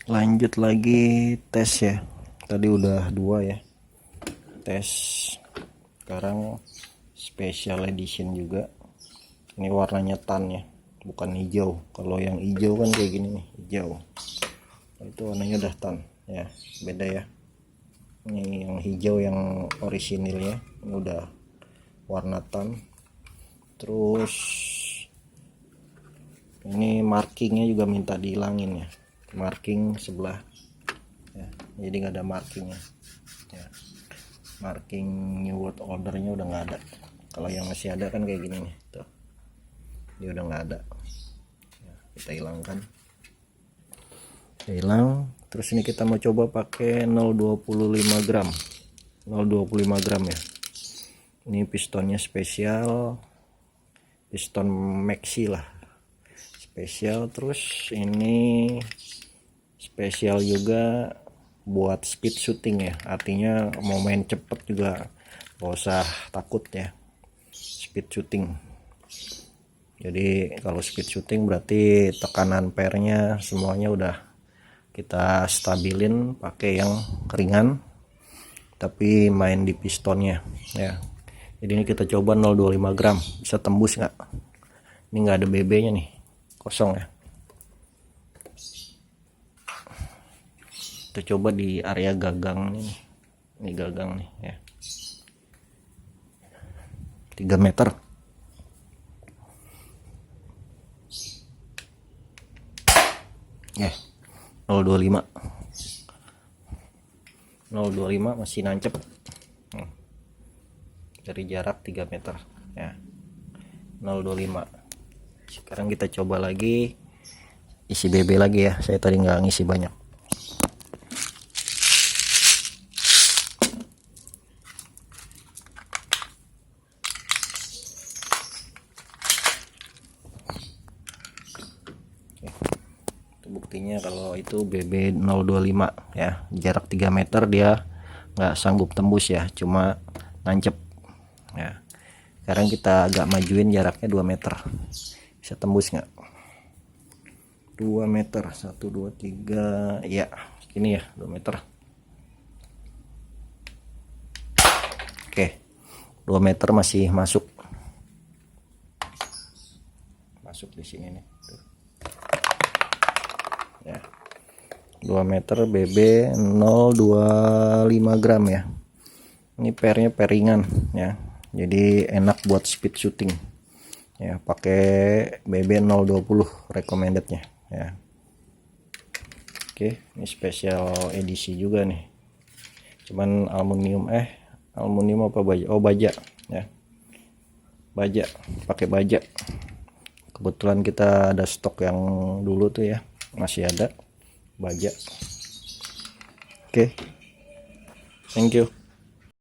Lanjut lagi tes ya. Tadi udah 2 ya tes, sekarang special edition juga. Ini warnanya tan ya, bukan hijau. Kalau yang hijau kan kayak gini nih, hijau. Itu warnanya udah tan ya, beda ya. Ini yang hijau yang orisinil ya, ini udah warna tan. Terus ini markingnya juga minta dihilangin ya, marking sebelah ya, jadi nggak ada markingnya ya. Marking new world ordernya udah nggak ada. Kalau yang masih ada kan kayak gini nih tuh, dia udah nggak ada ya, kita hilangkan, hilang. Terus ini kita mau coba pakai 0,25 gram 0,25 gram ya. Ini pistonnya spesial, piston maxi lah, spesial. Terus ini spesial juga buat speed shooting ya, artinya mau main cepet juga gak usah takut ya, speed shooting. Jadi kalau speed shooting berarti tekanan ampere-nya semuanya udah kita stabilin pakai yang ringan, tapi main di pistonnya ya. Jadi ini kita coba 0,25 gram, bisa tembus nggak? Ini nggak ada BB nya nih, kosong ya. Kita coba di area gagang nih, ini gagang nih ya, 3 meter. Ya, 0,25 masih nancep dari jarak 3 meter ya, 0,25. Sekarang kita coba lagi isi BB lagi ya, saya tadi nggak ngisi banyak. Itu buktinya kalau itu BB 0,25 ya, jarak 3 meter dia nggak sanggup tembus ya, cuma nancep ya. Sekarang kita agak majuin jaraknya 2 meter, bisa tembus nggak? 2 meter, 1 2 3 ya, ini ya 2 meter. Oke, 2 meter masih masuk di sini nih ya, 2 meter BB 0,25 gram ya. Ini pernya peringan ya, jadi enak buat speed shooting ya, pakai BB 0,20 recommendednya ya. Oke, ini special edisi juga nih, cuman aluminium apa baja, oh baja ya, baja, pakai baja. Kebetulan kita ada stok yang dulu tuh ya, masih ada baja. Oke, thank you.